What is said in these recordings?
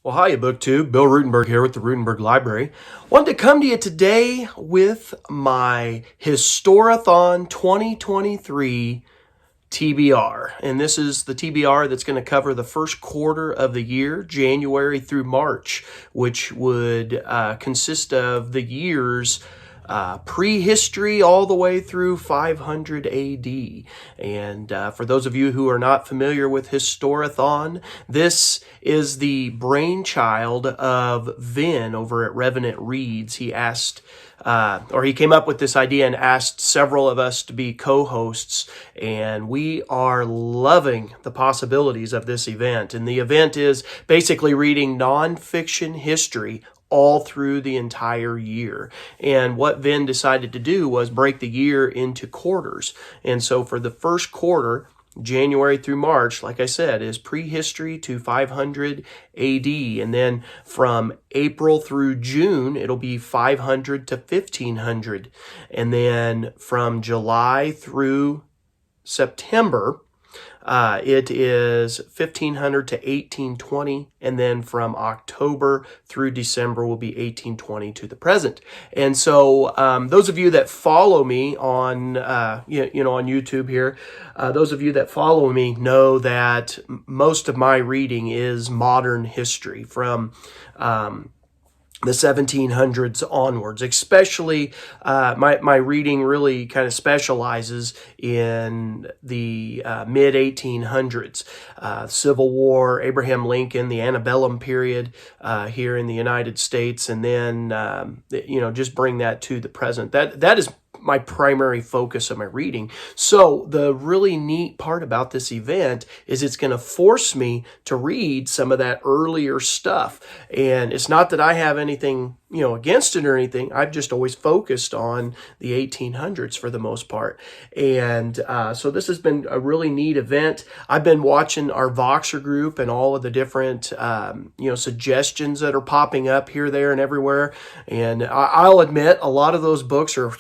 Well, hiya, BookTube. Bill Ruttenberg here with the Ruttenberg Library. Wanted to come to you today with my Historathon 2023 TBR. And this is the TBR that's going to cover the first quarter of the year, January through March, which would consist of the years prehistory all the way through 500 AD. And for those of you who are not familiar with Historathon, this is the brainchild of Vin over at Revenant Reads. He asked, he came up with this idea and asked several of us to be co-hosts, and we are loving the possibilities of this event. And the event is basically reading nonfiction history all through the entire year. And what Vin decided to do was break the year into quarters. And so for the first quarter, January through March, like I said, is prehistory to 500 AD. And then from April through June, it'll be 500 to 1500. And then from July through September, it is 1500 to 1820, and then from October through December will be 1820 to the present. And so those of you that follow me on on YouTube here, those of you that follow me know that most of my reading is modern history from the 1700s onwards. Especially my reading really kind of specializes in the mid 1800s, Civil War, Abraham Lincoln, the antebellum period here in the United States, and then just bring that to the present. That is my primary focus of my reading. So the really neat part about this event is it's going to force me to read some of that earlier stuff. And it's not that I have anything against it or anything. I've just always focused on the 1800s for the most part. And so this has been a really neat event. I've been watching our Voxer group and all of the different, suggestions that are popping up here, there, and everywhere. And I'll admit a lot of those books are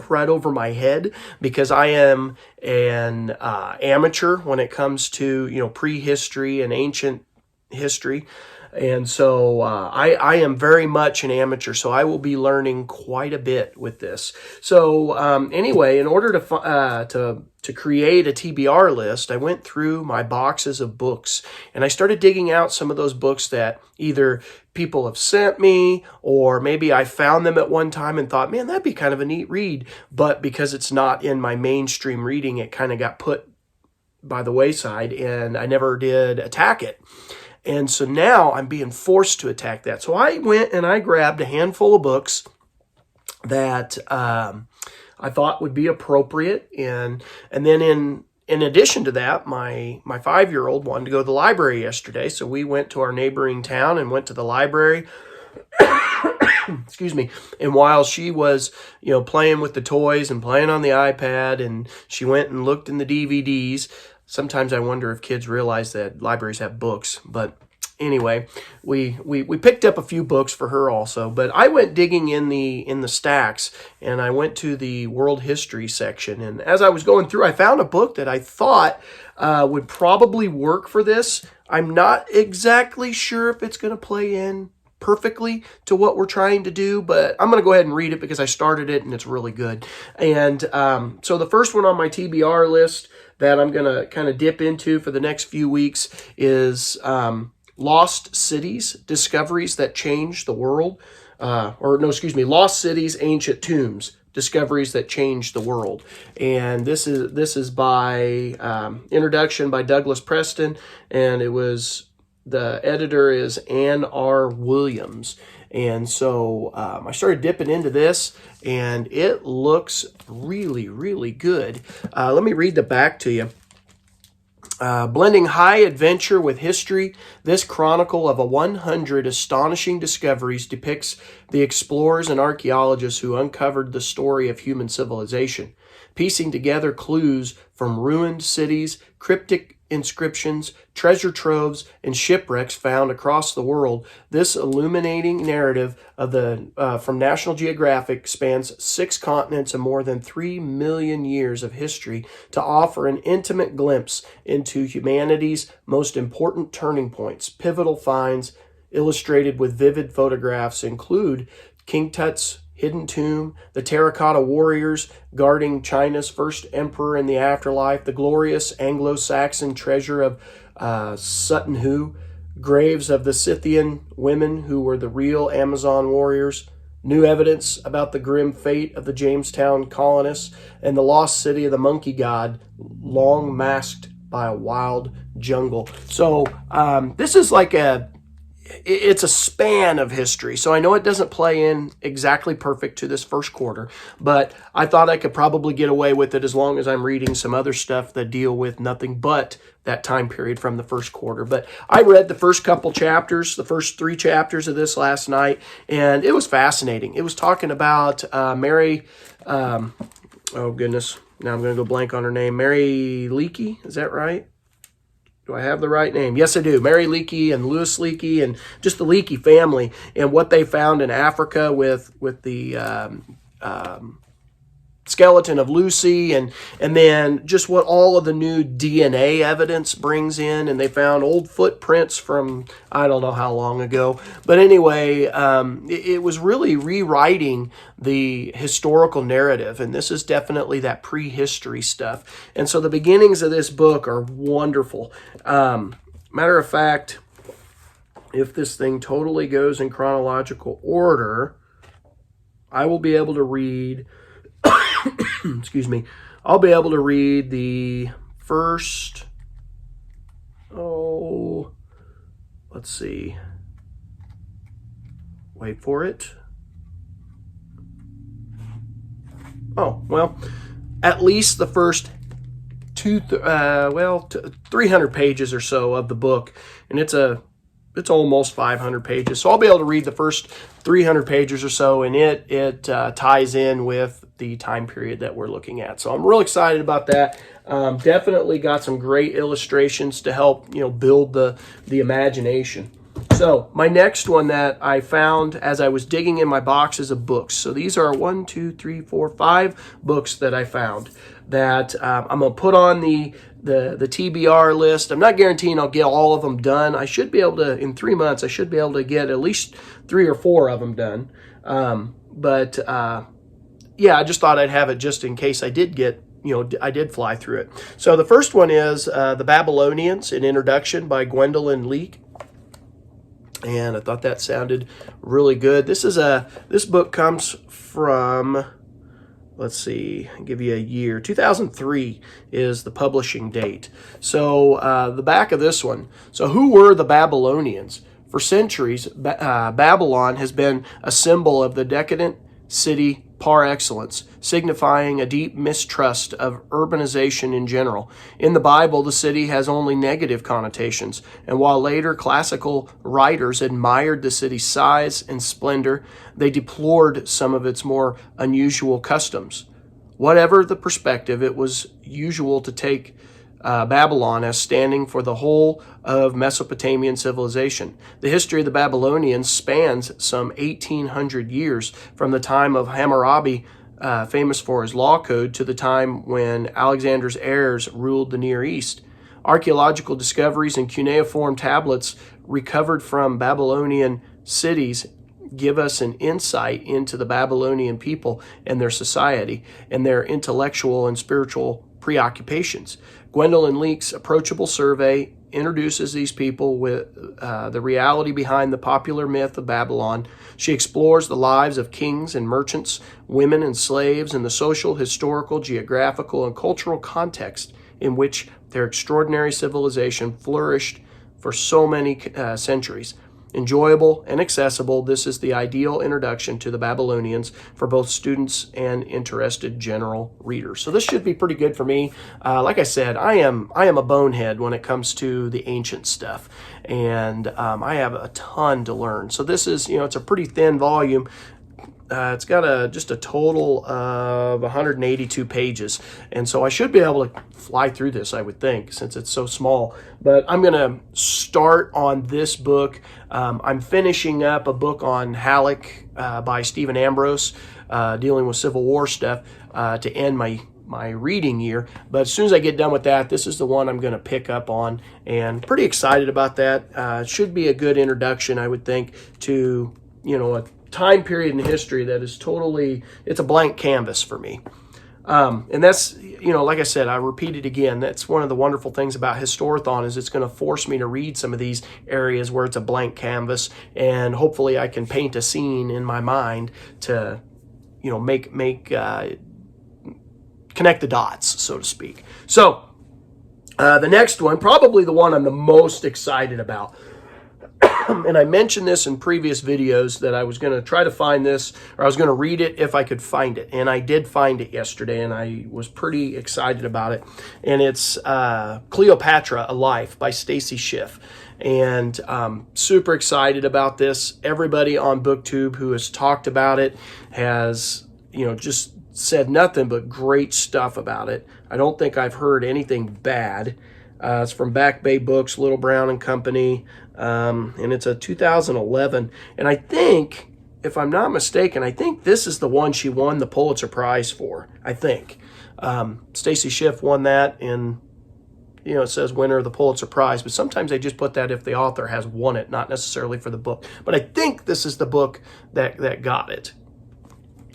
right over my head because I am an amateur when it comes to, prehistory and ancient history. And so I am very much an amateur, so I will be learning quite a bit with this. So anyway, in order to create a TBR list, I went through my boxes of books, and I started digging out some of those books that either people have sent me, or maybe I found them at one time and thought, man, that'd be kind of a neat read. But because it's not in my mainstream reading, it kind of got put by the wayside, and I never did attack it. And so now I'm being forced to attack that. So I went and I grabbed a handful of books that I thought would be appropriate. And then in addition to that, my 5-year-old wanted to go to the library yesterday. So we went to our neighboring town and went to the library. Excuse me. And while she was, playing with the toys and playing on the iPad, and she went and looked in the DVDs. Sometimes I wonder if kids realize that libraries have books. But anyway, we picked up a few books for her also. But I went digging in the stacks, and I went to the world history section. And as I was going through, I found a book that I thought would probably work for this. I'm not exactly sure if it's going to play in perfectly to what we're trying to do, but I'm going to go ahead and read it because I started it and it's really good. And so the first one on my TBR list that I'm going to kind of dip into for the next few weeks is Lost Cities, Discoveries That Changed the World. Lost Cities, Ancient Tombs, Discoveries That Changed the World. And this is by introduction by Douglas Preston, and the editor is Ann R. Williams. And so I started dipping into this, and it looks really, really good. Let me read the back to you. Blending high adventure with history, this chronicle of 100 astonishing discoveries depicts the explorers and archaeologists who uncovered the story of human civilization, piecing together clues from ruined cities, cryptic inscriptions, treasure troves, and shipwrecks found across the world. This illuminating narrative of from National Geographic spans 6 continents and more than 3 million years of history to offer an intimate glimpse into humanity's most important turning points, pivotal finds, illustrated with vivid photographs include King Tut's hidden tomb, the terracotta warriors guarding China's first emperor in the afterlife, the glorious Anglo-Saxon treasure of Sutton Hoo, graves of the Scythian women who were the real Amazon warriors, new evidence about the grim fate of the Jamestown colonists, and the lost city of the monkey god, long masked by a wild jungle. So this is like it's a span of history. So I know it doesn't play in exactly perfect to this first quarter, but I thought I could probably get away with it as long as I'm reading some other stuff that deal with nothing but that time period from the first quarter. But I read the first couple chapters, the first 3 chapters of this last night, and it was fascinating. It was talking about Mary, oh goodness, now I'm going to go blank on her name, Mary Leakey, is that right? Do I have the right name? Yes, I do. Mary Leakey and Louis Leakey and just the Leakey family and what they found in Africa with the skeleton of Lucy and then just what all of the new DNA evidence brings in. And they found old footprints from I don't know how long ago. But anyway, it was really rewriting the historical narrative. And this is definitely that prehistory stuff. And so the beginnings of this book are wonderful. Matter of fact, if this thing totally goes in chronological order, I will be able to read excuse me, I'll be able to read the first, let's see, wait for it. Well, at least the first 300 pages or so of the book, and it's almost 500 pages. So I'll be able to read the first 300 pages or so, and it ties in with the time period that we're looking at. So I'm real excited about that. Definitely got some great illustrations to help build the imagination. So my next one that I found as I was digging in my boxes of books. So these are 1, 2, 3, 4, 5 books that I found that I'm going to put on the TBR list. I'm not guaranteeing I'll get all of them done. I should be able to, in 3 months, I should be able to get at least 3 or 4 of them done. Yeah, I just thought I'd have it just in case I did get, I did fly through it. So the first one is The Babylonians, an introduction by Gwendolyn Leake. And I thought that sounded really good. This book comes from, let's see, I'll give you a year. 2003 is the publishing date. So the back of this one. So who were the Babylonians? For centuries, Babylon has been a symbol of the decadent city par excellence, signifying a deep mistrust of urbanization in general. In the Bible, the city has only negative connotations, and while later classical writers admired the city's size and splendor, they deplored some of its more unusual customs. Whatever the perspective, it was usual to take Babylon as standing for the whole of Mesopotamian civilization. The history of the Babylonians spans some 1,800 years from the time of Hammurabi, famous for his law code, to the time when Alexander's heirs ruled the Near East. Archaeological discoveries and cuneiform tablets recovered from Babylonian cities give us an insight into the Babylonian people and their society and their intellectual and spiritual preoccupations. Gwendolyn Leake's approachable survey introduces these people with the reality behind the popular myth of Babylon. She explores the lives of kings and merchants, women and slaves, and the social, historical, geographical, and cultural context in which their extraordinary civilization flourished for so many centuries. Enjoyable and accessible, this is the ideal introduction to the Babylonians for both students and interested general readers. So this should be pretty good for me. Like I said, I am a bonehead when it comes to the ancient stuff, and I have a ton to learn. So this is, it's a pretty thin volume. It's got just a total of 182 pages, and so I should be able to fly through this, I would think, since it's so small. But I'm going to start on this book. I'm finishing up a book on Halleck by Stephen Ambrose, dealing with Civil War stuff, to end my my reading year. But as soon as I get done with that, this is the one I'm going to pick up on, and pretty excited about that. Should be a good introduction, I would think, to, you know, a time period in history that is totally, it's a blank canvas for me. And that's, you know, like I said, I repeat it again, that's one of the wonderful things about Historathon, is it's going to force me to read some of these areas where it's a blank canvas, and hopefully I can paint a scene in my mind to, you know, connect the dots, so to speak. So the next one, probably the one I'm the most excited about, and I mentioned this in previous videos that I was going to try to find this, or I was going to read it if I could find it. And I did find it yesterday, and I was pretty excited about it. And it's Cleopatra A Life by Stacy Schiff. And super excited about this. Everybody on BookTube who has talked about it has, you know, just said nothing but great stuff about it. I don't think I've heard anything bad. It's from Back Bay Books, Little Brown and Company, and it's a 2011. And I think, if I'm not mistaken, I think this is the one she won the Pulitzer Prize for, I think. Stacy Schiff won that, and, you know, it says winner of the Pulitzer Prize, but sometimes they just put that if the author has won it, not necessarily for the book. But I think this is the book that got it.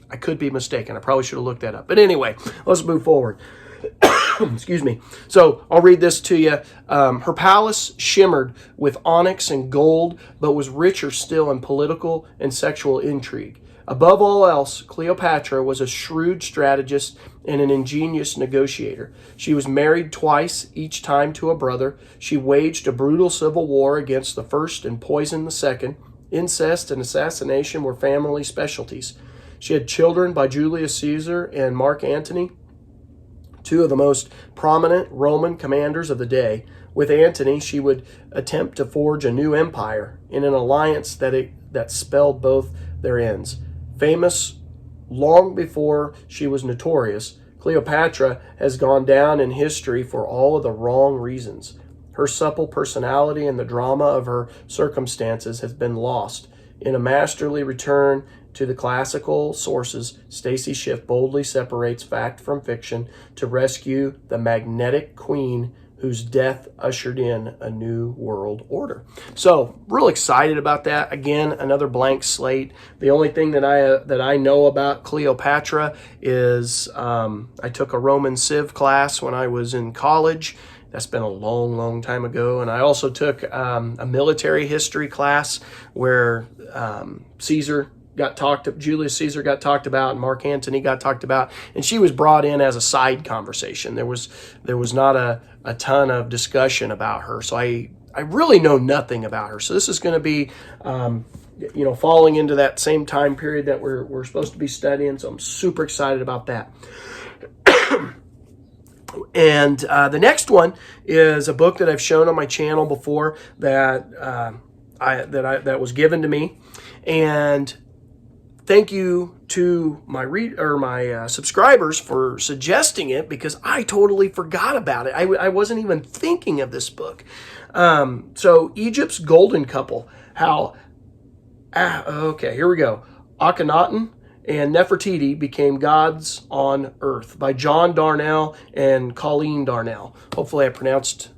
I could be mistaken. I probably should have looked that up. But anyway, let's move forward. Excuse me. So I'll read this to you. Her palace shimmered with onyx and gold, but was richer still in political and sexual intrigue. Above all else, Cleopatra was a shrewd strategist and an ingenious negotiator. She was married twice, each time to a brother. She waged a brutal civil war against the first and poisoned the second. Incest and assassination were family specialties. She had children by Julius Caesar and Mark Antony, two of the most prominent Roman commanders of the day. With Antony, she would attempt to forge a new empire in an alliance that spelled both their ends. Famous long before she was notorious, Cleopatra has gone down in history for all of the wrong reasons. Her supple personality and the drama of her circumstances has been lost. In a masterly return to the classical sources, Stacy Schiff boldly separates fact from fiction to rescue the magnetic queen whose death ushered in a new world order. So, real excited about that. Again, another blank slate. The only thing that I know about Cleopatra is I took a Roman Civ class when I was in college. That's been a long, long time ago. And I also took a military history class where Julius Caesar got talked about, and Mark Antony got talked about, and she was brought in as a side conversation. There was not a ton of discussion about her, so I really know nothing about her. So this is going to be, you know, falling into that same time period that we're supposed to be studying. So I'm super excited about that. And the next one is a book that I've shown on my channel before that was given to me, and thank you to my subscribers for suggesting it, because I totally forgot about it. I wasn't even thinking of this book. So Egypt's Golden Couple. Okay, here we go. Akhenaten and Nefertiti became gods on earth by John Darnell and Colleen Darnell. Hopefully I pronounced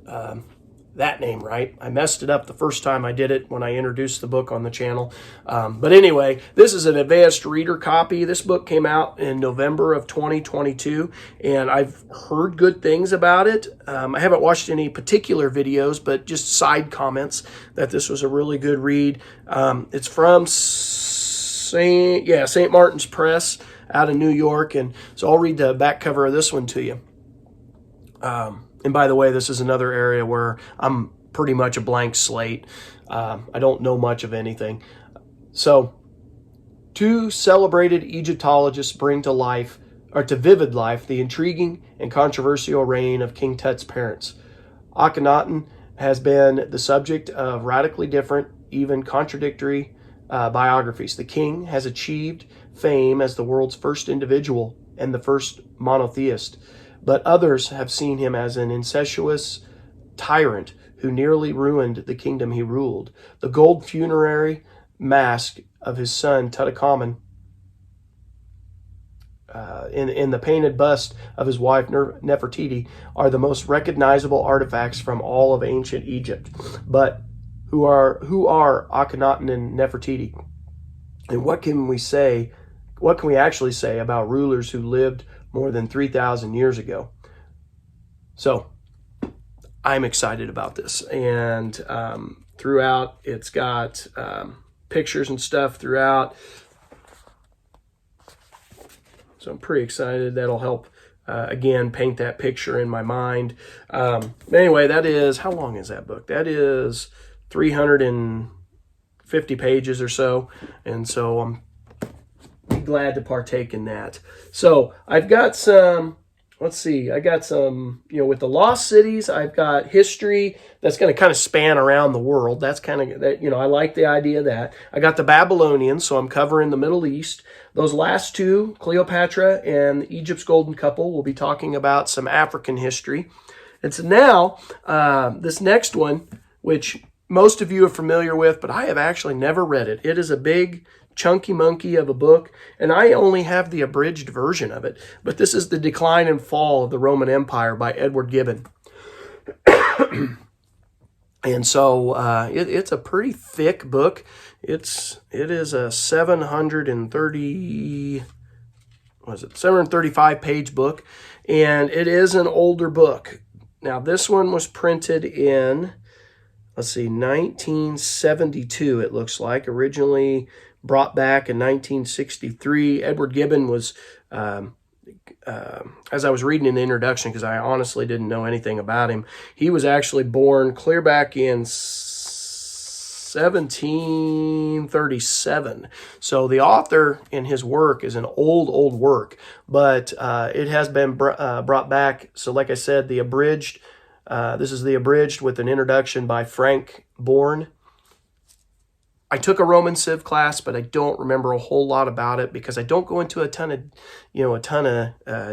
that name right. I messed it up the first time I did it when I introduced the book on the channel. But anyway, this is an advanced reader copy. This book came out in November of 2022, and I've heard good things about it. I haven't watched any particular videos, but just side comments that this was a really good read. It's from St. Martin's Press out of New York, and so I'll read the back cover of this one to you. And by the way, this is another area where I'm pretty much a blank slate. I don't know much of anything. So, two celebrated Egyptologists bring to vivid life the intriguing and controversial reign of King Tut's parents. Akhenaten has been the subject of radically different, even contradictory biographies. The king has achieved fame as the world's first individual and the first monotheist, but others have seen him as an incestuous tyrant who nearly ruined the kingdom he ruled. The gold funerary mask of his son Tutankhamun in the painted bust of his wife Nefertiti are the most recognizable artifacts from all of ancient Egypt. But who are Akhenaten and Nefertiti? And what can we say? What can we actually say about rulers who lived more than 3,000 years ago? So I'm excited about this. And throughout, it's got pictures and stuff throughout. So I'm pretty excited. That'll help, again, paint that picture in my mind. Anyway, that is, how long is that book? That is 350 pages or so. And so I'm glad to partake in that. So I've got some, let's see, I got some, with the lost cities, I've got history that's going to kind of span around the world. That's kind of, that, I like the idea of that. I got the Babylonians, so I'm covering the Middle East. Those last two, Cleopatra and Egypt's Golden Couple, we'll be talking about some African history. And so now, this next one, which most of you are familiar with, but I have actually never read it. It is a big, chunky monkey of a book, and I only have the abridged version of it. But this is The Decline and Fall of the Roman Empire by Edward Gibbon. And so it's a pretty thick book. It is a 735 page book, and it is an older book. Now this one was printed in, let's see, 1972 it looks like, originally brought back in 1963. Edward Gibbon was, as I was reading in the introduction, because I honestly didn't know anything about him, he was actually born clear back in 1737. So the author in his work is an old work, but it has been brought back. So like I said, the abridged, this is the abridged with an introduction by Frank Bourne. I took a Roman Civ class, but I don't remember a whole lot about it because I don't go into a ton of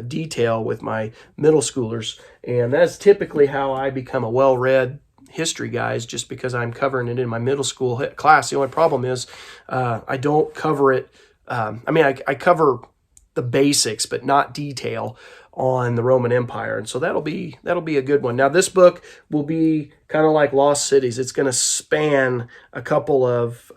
detail with my middle schoolers. And that's typically how I become a well-read history guy, is just because I'm covering it in my middle school class. The only problem is I don't cover it. I cover the basics, but not detail on the Roman Empire. And so that'll be a good one. Now this book will be kind of like Lost Cities. It's going to span a couple of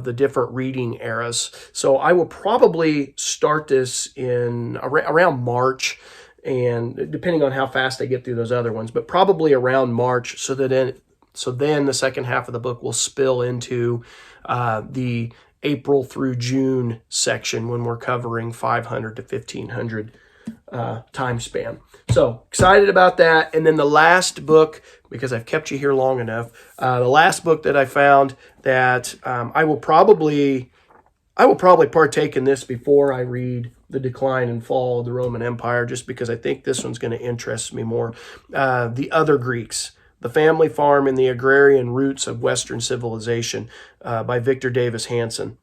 the different reading eras. So I will probably start this in around March, and depending on how fast I get through those other ones, but probably around March, so then the second half of the book will spill into the April through June section when we're covering 500 to 1500 time span. So excited about that. And then the last book, because I've kept you here long enough, the last book that I found that I will probably partake in this before I read The Decline and Fall of the Roman Empire, just because I think this one's going to interest me more. The Other Greeks, The Family Farm and the Agrarian Roots of Western Civilization by Victor Davis Hanson.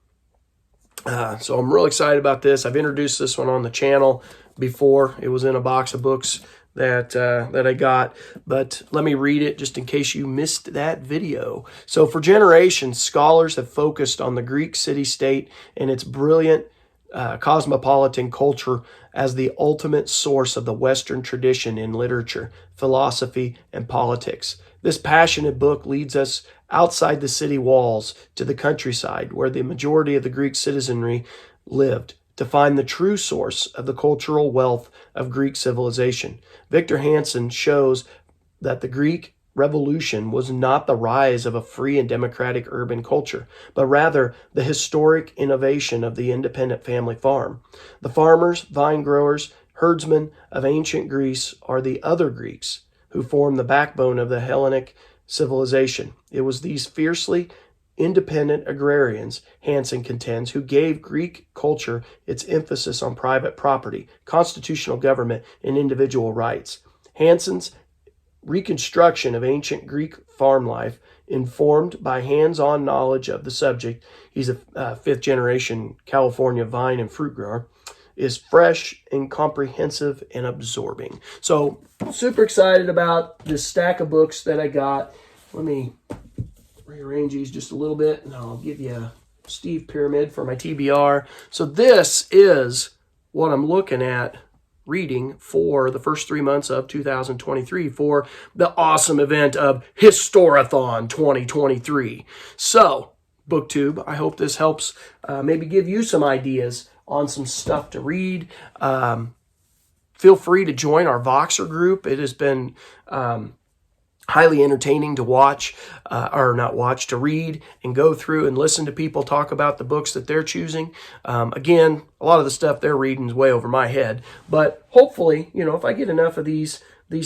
So I'm really excited about this. I've introduced this one on the channel before. It was in a box of books that I got, but let me read it just in case you missed that video. So for generations, scholars have focused on the Greek city-state and its brilliant cosmopolitan culture as the ultimate source of the Western tradition in literature, philosophy, and politics. This passionate book leads us outside the city walls to the countryside, where the majority of the Greek citizenry lived, to find the true source of the cultural wealth of Greek civilization. Victor Hanson shows that the Greek Revolution was not the rise of a free and democratic urban culture, but rather the historic innovation of the independent family farm. The farmers, vine growers, herdsmen of ancient Greece are the other Greeks who form the backbone of the Hellenic civilization. It was these fiercely independent agrarians, Hanson contends, who gave Greek culture its emphasis on private property, constitutional government, and individual rights. Hanson's reconstruction of ancient Greek farm life, informed by hands-on knowledge of the subject, he's a fifth-generation California vine and fruit grower, is fresh and comprehensive and absorbing. So super excited about this stack of books that I got. Let me rearrange these just a little bit, and I'll give you a Steve pyramid for my TBR. So this is what I'm looking at reading for the first 3 months of 2023 for the awesome event of Historathon 2023. So, BookTube, I hope this helps maybe give you some ideas on some stuff to read. Feel free to join our Voxer group. It has been highly entertaining to watch, or not watch, to read and go through and listen to people talk about the books that they're choosing. Again, a lot of the stuff they're reading is way over my head, but hopefully, if I get enough of these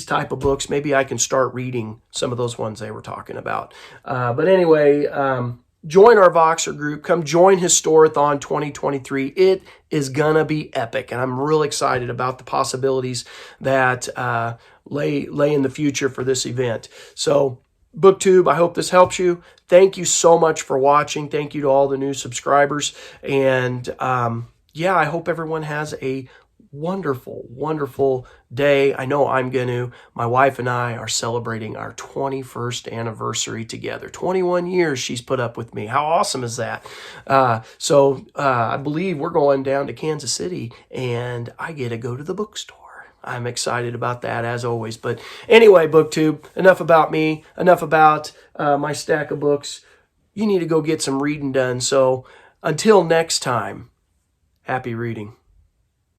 type of books, maybe I can start reading some of those ones they were talking about. But anyway, join our Voxer group. Come join Historathon 2023. It is going to be epic, and I'm real excited about the possibilities that lay in the future for this event. So, BookTube, I hope this helps you. Thank you so much for watching. Thank you to all the new subscribers. And yeah, I hope everyone has a wonderful, wonderful day. I know I'm going to. My wife and I are celebrating our 21st anniversary together. 21 years she's put up with me. How awesome is that? So I believe we're going down to Kansas City, and I get to go to the bookstore. I'm excited about that, as always. But anyway, BookTube, enough about me, enough about my stack of books. You need to go get some reading done. So until next time, happy reading.